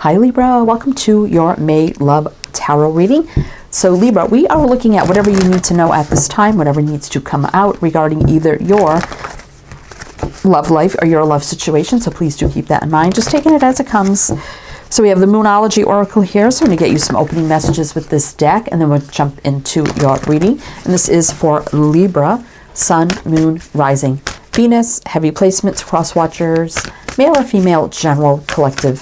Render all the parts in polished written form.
Hi Libra, welcome to your May Love Tarot reading. So Libra, we are looking at whatever you need to know at this time, whatever needs to come out regarding either your love life or your love situation. So please do keep that in mind. Just taking it as it comes. So we have the Moonology Oracle here. So I'm going to get you some opening messages with this deck, and then we'll jump into your reading. And this is for Libra, Sun, Moon, Rising, Venus, heavy placements, cross watchers, male or female, general, collective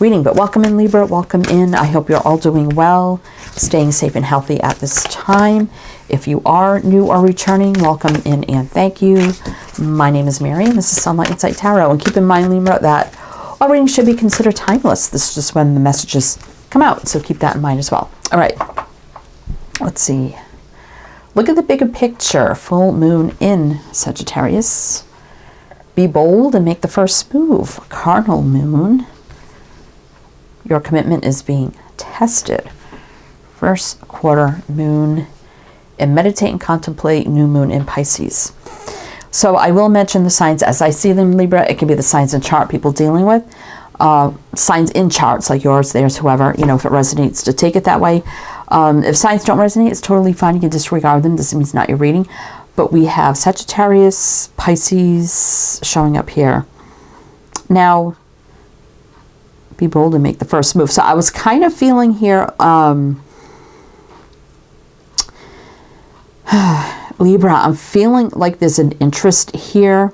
reading. But welcome in Libra, welcome in. I hope you're all doing well, staying safe and healthy at this time. If you are new or returning, welcome in and thank you. My name is Mary and this is Sunlight Insight Tarot. And keep in mind, Libra, that all readings should be considered timeless. This is just when the messages come out, so keep that in mind as well. All right, let's see. Look at the bigger picture. Full moon in Sagittarius. Be bold and make the first move. Carnal moon. Your commitment is being tested. First quarter moon. And meditate and contemplate new moon in Pisces. So I will mention the signs as I see them, Libra. It can be the signs in chart people dealing with. Signs in charts like yours, theirs, whoever, you know, if it resonates, to take it that way. If signs don't resonate, it's totally fine. You can disregard them. This means not your reading. But we have Sagittarius, Pisces showing up here. Now, be bold and make the first move. So I was kind of feeling here, Libra, I'm feeling like there's an interest here,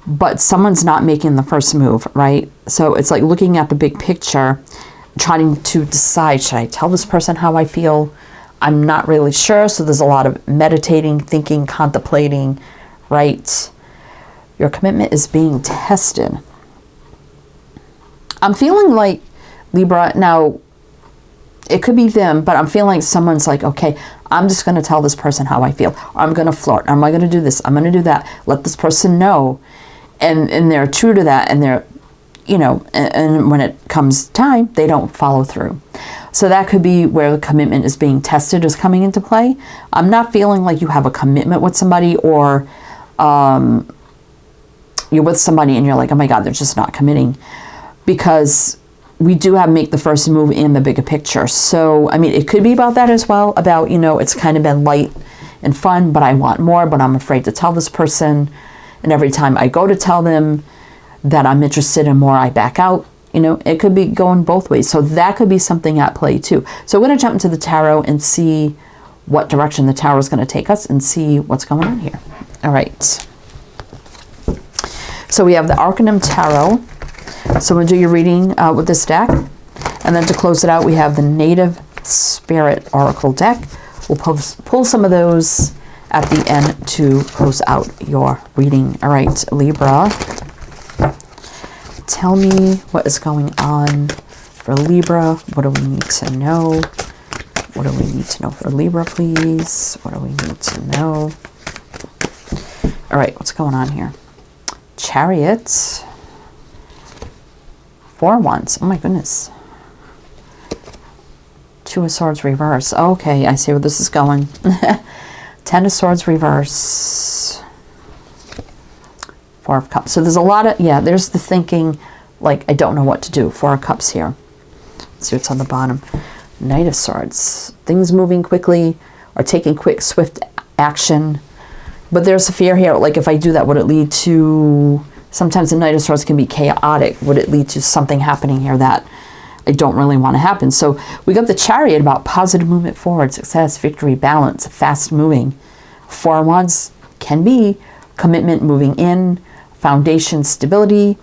but someone's not making the first move, right? So it's like looking at the big picture, trying to decide, should I tell this person how I feel? I'm not really sure. So there's a lot of meditating, thinking, contemplating, right? Your commitment is being tested. I'm feeling like, Libra, now it could be them, but I'm feeling like someone's like, okay, I'm just going to tell this person how I feel. I'm going to flirt. Am I going to do this? I'm going to do that. Let this person know. And they're true to that. And they're, you know, and when it comes time, they don't follow through. So that could be where the commitment is being tested, is coming into play. I'm not feeling like you have a commitment with somebody, or you're with somebody and you're like, oh my God, they're just not committing. Because we do have make the first move in the bigger picture. So, I mean, it could be about that as well. About, you know, it's kind of been light and fun, but I want more, but I'm afraid to tell this person. And every time I go to tell them that I'm interested in more, I back out. You know, it could be going both ways. So that could be something at play too. So we're going to jump into the tarot and see what direction the tarot is going to take us and see what's going on here. All right. So we have the Arcanum Tarot. So we'll do your reading with this deck. And then to close it out, we have the Native Spirit Oracle deck. We'll pull some of those at the end to close out your reading. All right, Libra. Tell me what is going on for Libra. What do we need to know? What do we need to know for Libra, please? What do we need to know? All right, what's going on here? Chariot. 4 Wands. Oh my goodness. 2 of Swords reverse. Okay, I see where this is going. 10 of Swords reverse. 4 of Cups. So there's a lot of, yeah, there's the thinking, like, I don't know what to do. 4 of Cups here. Let's see what's on the bottom. Knight of Swords. Things moving quickly or taking quick, swift action. But there's a fear here, like, if I do that, would it lead to... Sometimes the Knight of Swords can be chaotic. Would it lead to something happening here that I don't really want to happen? So we got the Chariot about positive movement forward, success, victory, balance, fast moving. 4 of Wands can be commitment, moving in, foundation, stability.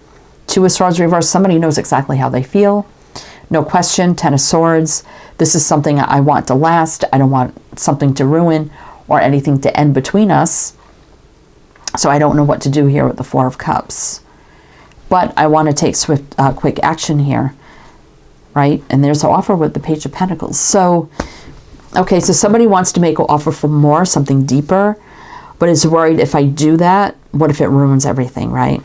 2 of Swords reverse. Somebody knows exactly how they feel. No question. 10 of Swords. This is something I want to last. I don't want something to ruin or anything to end between us. So I don't know what to do here with the 4 of Cups. But I want to take swift, quick action here. Right? And there's an offer with the Page of Pentacles. So, okay, so somebody wants to make an offer for more, something deeper, but is worried if I do that, what if it ruins everything, right?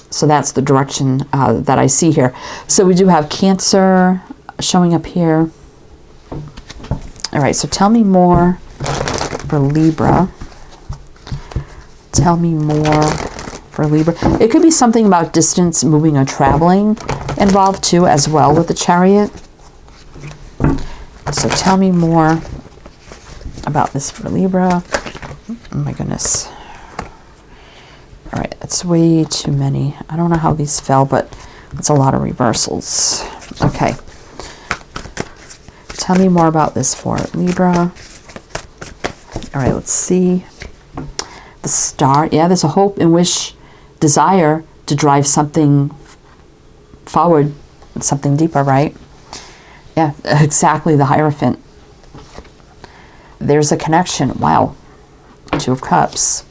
So that's the direction that I see here. So we do have Cancer showing up here. All right, so tell me more for Libra. Tell me more for Libra. It could be something about distance, moving, or traveling involved too, as well with the Chariot. So tell me more about this for Libra. Oh my goodness. All right, it's way too many. I don't know how these fell, but it's a lot of reversals. Okay. Tell me more about this for Libra. All right, let's see. The Star. Yeah, there's a hope and wish, desire to drive something forward, something deeper, right? Yeah, exactly, the Hierophant. There's a connection. Wow. Two of Cups.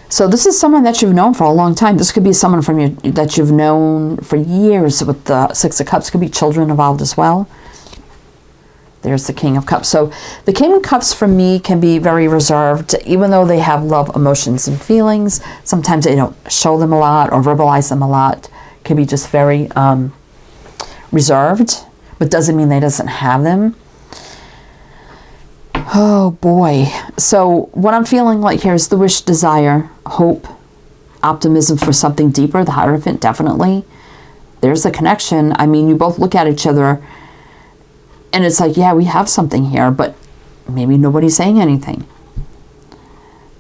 So this is someone that you've known for a long time. This could be someone from you that you've known for years. With the Six of Cups, could be children involved as well. There's the King of Cups. So the King of Cups for me can be very reserved, even though they have love, emotions, and feelings. Sometimes they don't show them a lot or verbalize them a lot. Can be just very reserved, but doesn't mean they doesn't have them. Oh boy. So what I'm feeling like here is the wish, desire, hope, optimism for something deeper. The Hierophant, definitely. There's a connection. I mean, you both look at each other and it's like, yeah, we have something here, but maybe nobody's saying anything.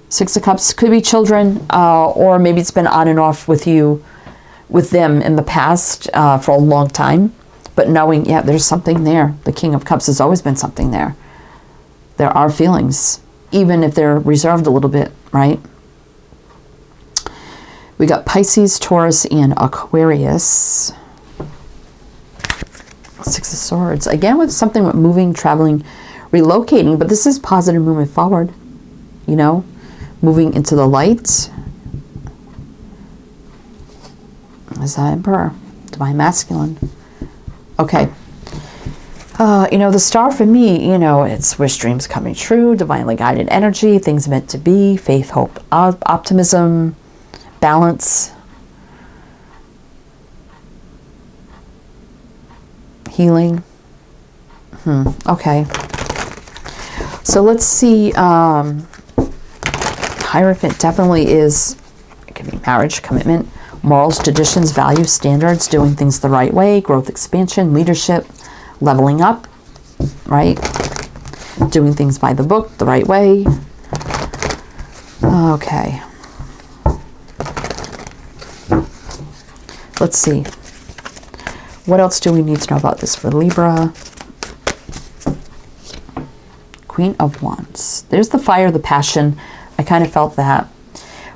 Six of Cups could be children, or maybe it's been on and off with you, with them in the past for a long time. But knowing, yeah, there's something there. The King of Cups has always been something there. There are feelings, even if they're reserved a little bit, right? We got Pisces, Taurus, and Aquarius. Six of Swords. Again, with something with moving, traveling, relocating, but this is positive movement forward, you know, moving into the light. Is that Emperor? Divine Masculine. Okay. You know, the Star for me, you know, it's wish, dreams coming true, divinely guided energy, things meant to be, faith, hope, optimism, balance, healing. Okay. So let's see. Hierophant definitely is, it can be marriage, commitment, morals, traditions, values, standards, doing things the right way, growth, expansion, leadership, leveling up, right? Doing things by the book, the right way. Okay. Let's see. What else do we need to know about this for Libra? Queen of Wands. There's the fire, the passion. I kind of felt that.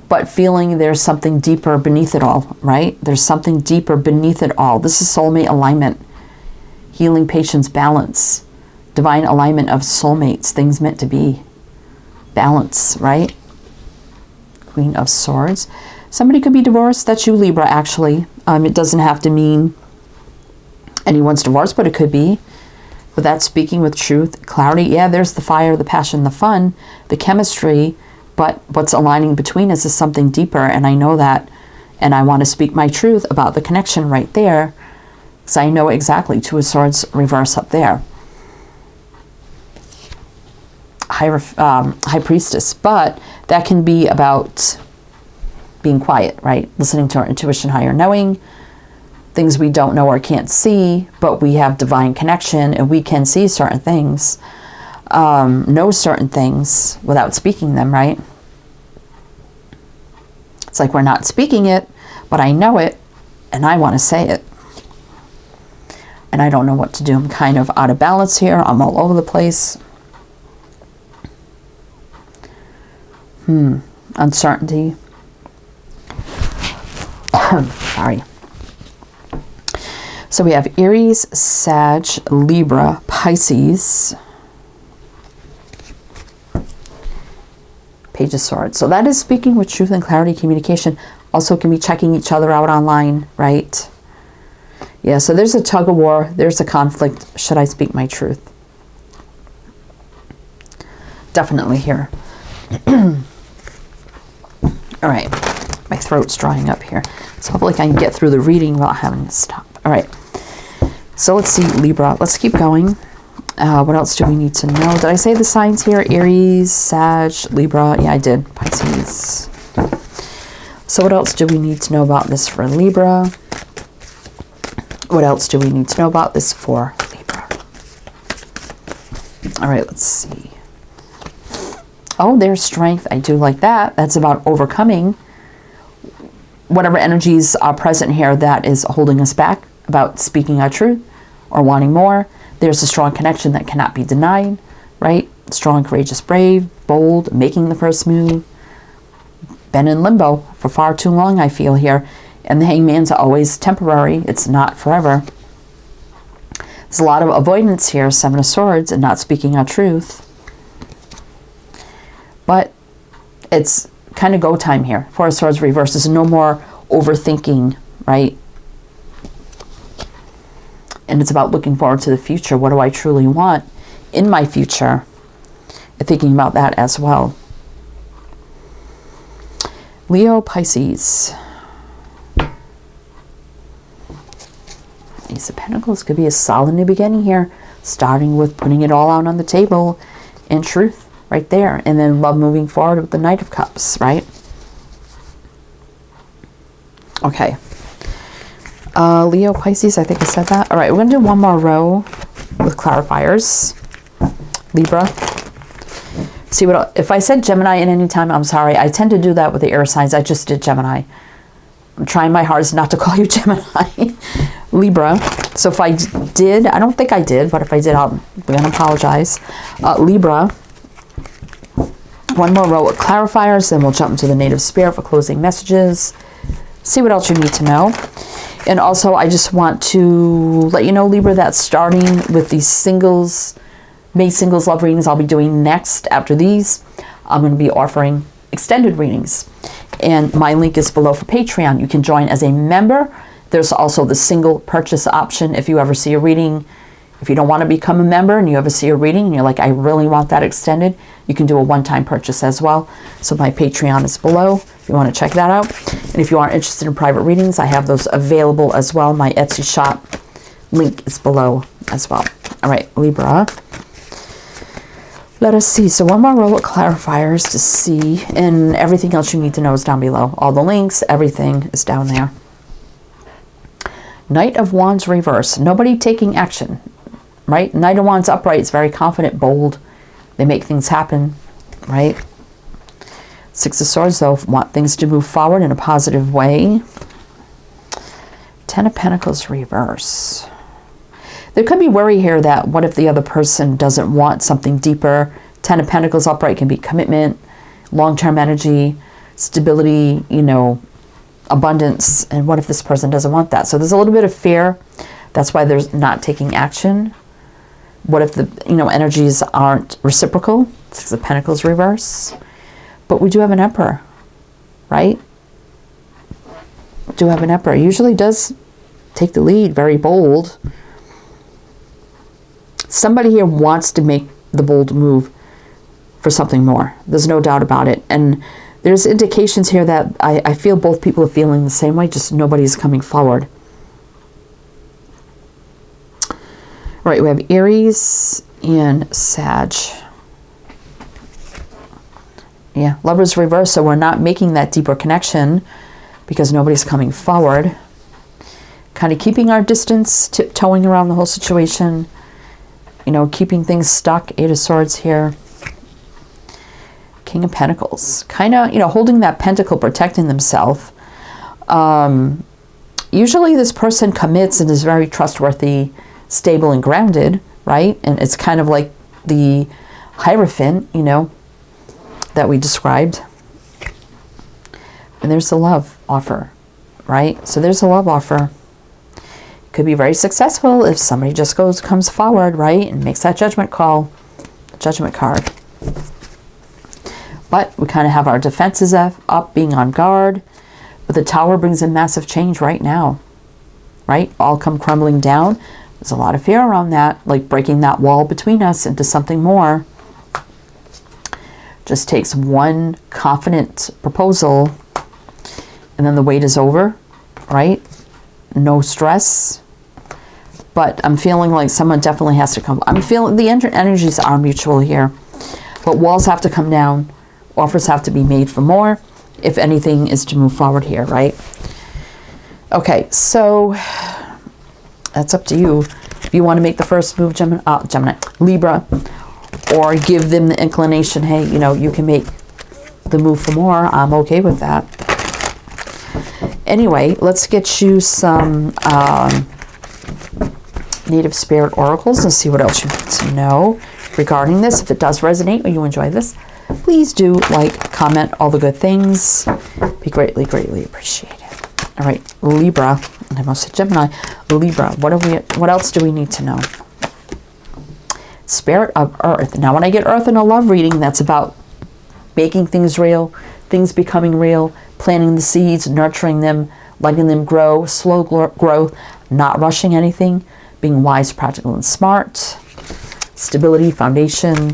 But feeling there's something deeper beneath it all, right? There's something deeper beneath it all. This is soulmate alignment. Healing, patience, balance. Divine alignment of soulmates. Things meant to be. Balance, right? Queen of Swords. Somebody could be divorced. That's you, Libra, actually. It doesn't have to mean anyone's divorced, but it could be. But that's speaking with truth, clarity. Yeah, there's the fire, the passion, the fun, the chemistry. But what's aligning between us is something deeper, and I know that. And I want to speak my truth about the connection right there, because I know exactly. Two of Swords reverse up there. High Priestess. But that can be about being quiet, right? Listening to our intuition, higher knowing. Things we don't know or can't see, but we have divine connection and we can see certain things, know certain things without speaking them, right? It's like we're not speaking it, but I know it and I want to say it. And I don't know what to do. I'm kind of out of balance here. I'm all over the place. Uncertainty. Sorry. So we have Aries, Sag, Libra, Pisces, Page of Swords. So that is speaking with truth and clarity, communication. Also can be checking each other out online, right? Yeah, so there's a tug of war. There's a conflict. Should I speak my truth? Definitely here. All right. My throat's drying up here. So hopefully I can get through the reading without having to stop. All right. So let's see, Libra. Let's keep going. What else do we need to know? Did I say the signs here? Aries, Sag, Libra. Yeah, I did. Pisces. So what else do we need to know about this for Libra? What else do we need to know about this for Libra? All right, let's see. Oh, there's strength. I do like that. That's about overcoming whatever energies are present here that is holding us back, about speaking our truth or wanting more. There's a strong connection that cannot be denied, right? Strong, courageous, brave, bold, making the first move. Been in limbo for far too long, I feel here. And the Hangman's always temporary. It's not forever. There's a lot of avoidance here, Seven of Swords, and not speaking our truth. But it's kind of go time here. Four of Swords reversed. There's no more overthinking, right? And it's about looking forward to the future. What do I truly want in my future? And thinking about that as well. Leo, Pisces. Ace of Pentacles could be a solid new beginning here. Starting with putting it all out on the table in truth right there. And then love moving forward with the Knight of Cups, right? Okay. Leo, Pisces, I think I said that. All right, we're going to do one more row with clarifiers. Libra. See what, if I said Gemini at any time, I'm sorry. I tend to do that with the air signs. I just did Gemini. I'm trying my hardest not to call you Gemini. Libra. So if I did, I don't think I did, but if I did, I'm going to apologize. Libra. One more row of clarifiers, then we'll jump into the native spirit for closing messages. See what else you need to know. And also, I just want to let you know, Libra, that starting with these singles, May singles love readings I'll be doing next after these, I'm going to be offering extended readings. And my link is below for Patreon. You can join as a member. There's also the single purchase option if you ever see a reading. If you don't want to become a member and you ever see a reading and you're like, I really want that extended, you can do a one-time purchase as well. So my Patreon is below if you want to check that out. And if you are interested in private readings, I have those available as well. My Etsy shop link is below as well. All right, Libra. Let us see. So one more row of clarifiers to see, and everything else you need to know is down below. All the links, everything is down there. Knight of Wands reverse. Nobody taking action, right? Knight of Wands upright is very confident, bold. They make things happen, right? Six of Swords, though, want things to move forward in a positive way. Ten of Pentacles reverse. There could be worry here that what if the other person doesn't want something deeper? Ten of Pentacles upright can be commitment, long-term energy, stability, you know, abundance. And what if this person doesn't want that? So there's a little bit of fear. That's why there's not taking action. What if the, you know, energies aren't reciprocal? Six of Pentacles reverse. But we do have an Emperor, right? We do have an Emperor. Usually does take the lead, very bold. Somebody here wants to make the bold move for something more. There's no doubt about it. And there's indications here that I feel both people are feeling the same way, just nobody's coming forward. All right, we have Aries and Sag. Yeah, Lovers reverse, so we're not making that deeper connection because nobody's coming forward. Kind of keeping our distance, tiptoeing around the whole situation. You know, keeping things stuck. Eight of Swords here. King of Pentacles. Kind of, you know, holding that pentacle, protecting themselves. Usually this person commits and is very trustworthy, stable and grounded, right? And it's kind of like the Hierophant, you know, that we described. And there's the love offer, right? So there's a love offer. Could be very successful if somebody just comes forward, right, and makes that judgment call, judgment card. But we kind of have our defenses up, being on guard. But the Tower brings in massive change right now, right? All come crumbling down. There's a lot of fear around that, like breaking that wall between us into something more. Just takes one confident proposal, and then the wait is over, right? No stress. But I'm feeling like someone definitely has to come. I'm feeling the energies are mutual here. But walls have to come down. Offers have to be made for more. if anything is to move forward here, right? Okay, so that's up to you. If you want to make the first move, Gemini, Libra, or give them the inclination, hey, you know, you can make the move for more, I'm okay with that. Anyway, let's get you some Native Spirit Oracles and see what else you need to know regarding this. If it does resonate or you enjoy this, please do like, comment, all the good things. Be greatly, greatly appreciated. All right, Libra, and I almost said Gemini. Libra, what else do we need to know? Spirit of Earth. Now, when I get Earth in a love reading, that's about making things real, things becoming real, planting the seeds, nurturing them, letting them grow, slow growth, not rushing anything, being wise, practical, and smart, stability, foundation.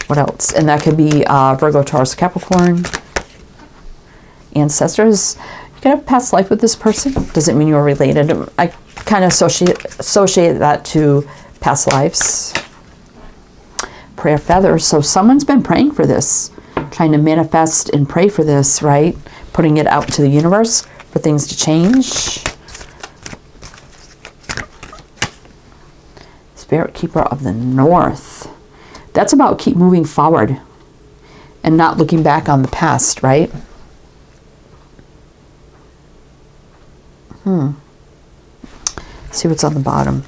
What else? And that could be Virgo, Taurus, Capricorn, ancestors. You can have a past life with this person. Doesn't mean you're related. I kind of associate that to past lives. Prayer feathers. So someone's been praying for this, trying to manifest and pray for this, right? Putting it out to the universe for things to change. Spirit Keeper of the North. That's about keep moving forward and not looking back on the past, right? See what's on the bottom.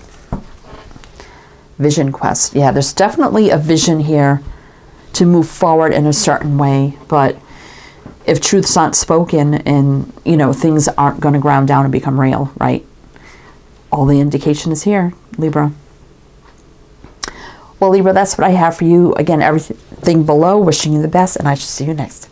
Vision quest. Yeah, there's definitely a vision here to move forward in a certain way, but if truth's not spoken and, you know, things aren't going to ground down and become real, right? All the indication is here, Libra. Well, Libra, that's what I have for you. Again, everything below, wishing you the best, and I shall see you next.